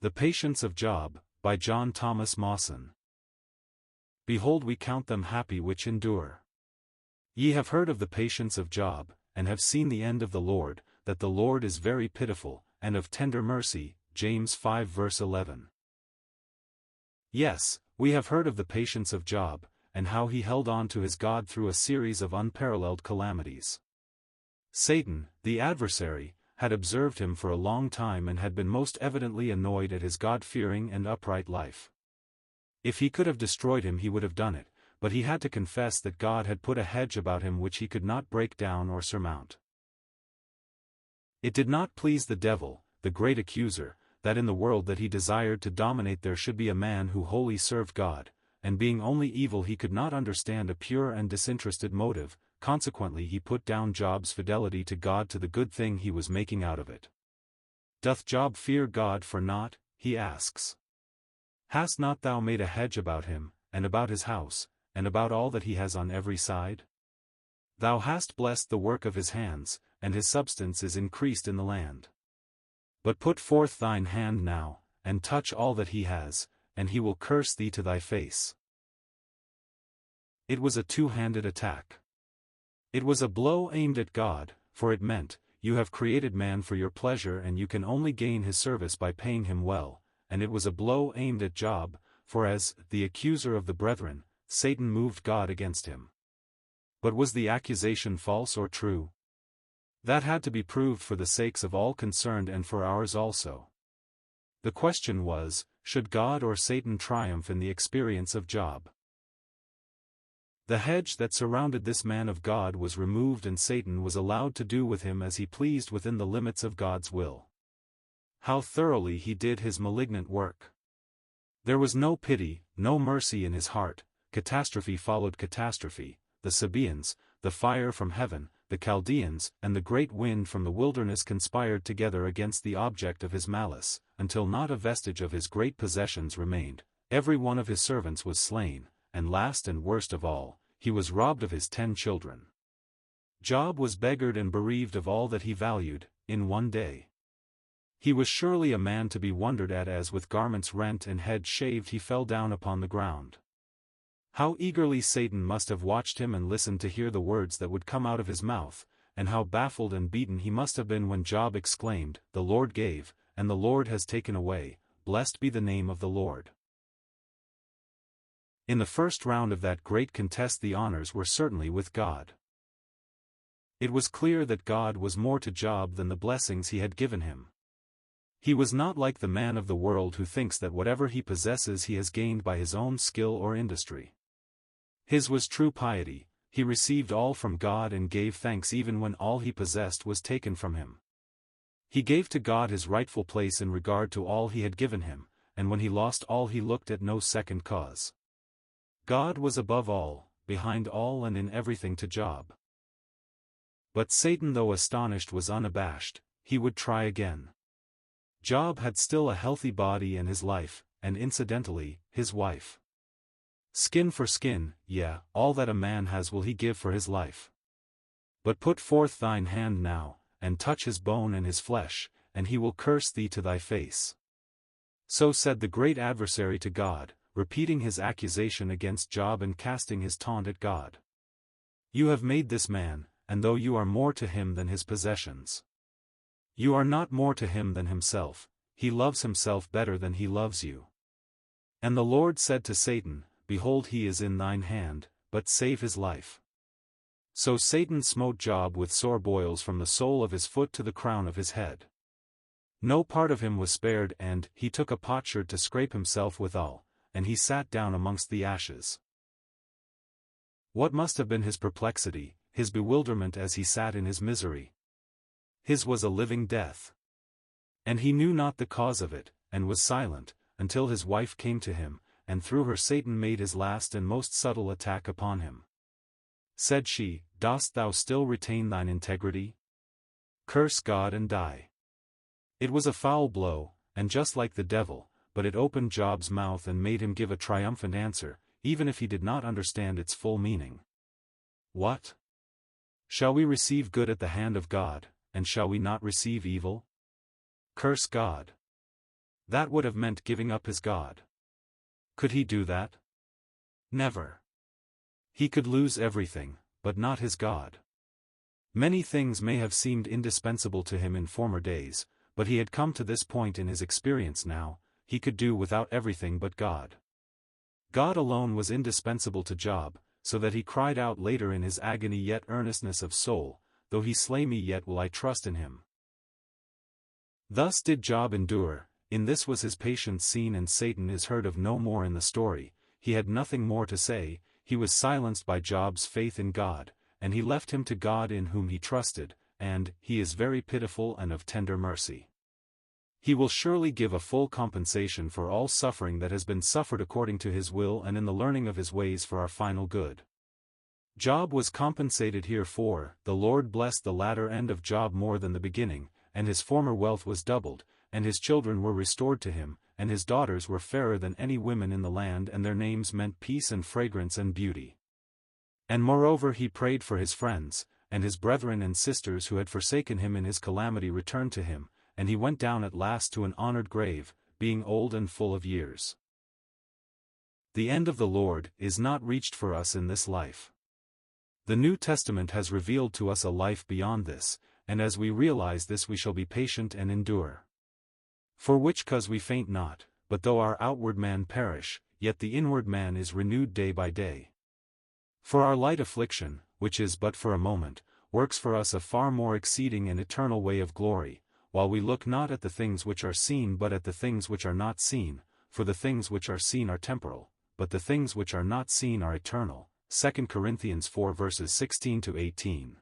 The Patience of Job, by J T Mawson. Behold, we count them happy which endure. Ye have heard of the patience of Job, and have seen the end of the Lord, that the Lord is very pitiful, and of tender mercy. James 5 verse 11. Yes, we have heard of the patience of Job, and how he held on to his God through a series of unparalleled calamities. Satan, the adversary, had observed him for a long time and had been most evidently annoyed at his God-fearing and upright life. If he could have destroyed him he would have done it, but he had to confess that God had put a hedge about him which he could not break down or surmount. It did not please the devil, the great accuser, that in the world that he desired to dominate there should be a man who wholly served God, and being only evil he could not understand a pure and disinterested motive. Consequently he put down Job's fidelity to God to the good thing he was making out of it. Doth Job fear God for naught? He asks. Hast not thou made a hedge about him, and about his house, and about all that he has on every side? Thou hast blessed the work of his hands, and his substance is increased in the land. But put forth thine hand now, and touch all that he has, and he will curse thee to thy face. It was a two-handed attack. It was a blow aimed at God, for it meant, you have created man for your pleasure and you can only gain his service by paying him well, and it was a blow aimed at Job, for as the accuser of the brethren, Satan moved God against him. But was the accusation false or true? That had to be proved for the sakes of all concerned and for ours also. The question was, should God or Satan triumph in the experience of Job? The hedge that surrounded this man of God was removed and Satan was allowed to do with him as he pleased within the limits of God's will. How thoroughly he did his malignant work! There was no pity, no mercy in his heart. Catastrophe followed catastrophe. The Sabaeans, the fire from heaven, the Chaldeans, and the great wind from the wilderness conspired together against the object of his malice, until not a vestige of his great possessions remained. Every one of his servants was slain, and last and worst of all, he was robbed of his 10 children. Job was beggared and bereaved of all that he valued, in one day. He was surely a man to be wondered at as with garments rent and head shaved he fell down upon the ground. How eagerly Satan must have watched him and listened to hear the words that would come out of his mouth, and how baffled and beaten he must have been when Job exclaimed, "The Lord gave, and the Lord has taken away, blessed be the name of the Lord." In the first round of that great contest the honors were certainly with God. It was clear that God was more to Job than the blessings he had given him. He was not like the man of the world who thinks that whatever he possesses he has gained by his own skill or industry. His was true piety. He received all from God and gave thanks even when all he possessed was taken from him. He gave to God his rightful place in regard to all he had given him, and when he lost all he looked at no second cause. God was above all, behind all and in everything to Job. But Satan, though astonished, was unabashed. He would try again. Job had still a healthy body and his life, and incidentally, his wife. Skin for skin, all that a man has will he give for his life. But put forth thine hand now, and touch his bone and his flesh, and he will curse thee to thy face. So said the great adversary to God, repeating his accusation against Job and casting his taunt at God. You have made this man, and though you are more to him than his possessions, you are not more to him than himself. He loves himself better than he loves you. And the Lord said to Satan, Behold, he is in thine hand, but save his life. So Satan smote Job with sore boils from the sole of his foot to the crown of his head. No part of him was spared, and he took a potsherd to scrape himself withal, and he sat down amongst the ashes. What must have been his perplexity, his bewilderment as he sat in his misery? His was a living death. And he knew not the cause of it, and was silent, until his wife came to him, and through her Satan made his last and most subtle attack upon him. Said she, Dost thou still retain thine integrity? Curse God and die. It was a foul blow, and just like the devil, but it opened Job's mouth and made him give a triumphant answer, even if he did not understand its full meaning. What? Shall we receive good at the hand of God, and shall we not receive evil? Curse God. That would have meant giving up his God. Could he do that? Never. He could lose everything, but not his God. Many things may have seemed indispensable to him in former days, but he had come to this point in his experience now, he could do without everything but God. God alone was indispensable to Job, so that he cried out later in his agony yet earnestness of soul, though he slay me yet will I trust in him. Thus did Job endure, in this was his patience seen and Satan is heard of no more in the story, he had nothing more to say, he was silenced by Job's faith in God, and he left him to God in whom he trusted, and he is very pitiful and of tender mercy. He will surely give a full compensation for all suffering that has been suffered according to his will and in the learning of his ways for our final good. Job was compensated here for, the Lord blessed the latter end of Job more than the beginning, and his former wealth was doubled, and his children were restored to him, and his daughters were fairer than any women in the land and their names meant peace and fragrance and beauty. And moreover he prayed for his friends, and his brethren and sisters who had forsaken him in his calamity returned to him, and he went down at last to an honored grave, being old and full of years. The end of the Lord is not reached for us in this life. The New Testament has revealed to us a life beyond this, and as we realize this we shall be patient and endure. For which cause we faint not, but though our outward man perish, yet the inward man is renewed day by day. For our light affliction, which is but for a moment, works for us a far more exceeding and eternal way of glory, while we look not at the things which are seen but at the things which are not seen, for the things which are seen are temporal, but the things which are not seen are eternal. 2 Corinthians 4 verses 16 to 18.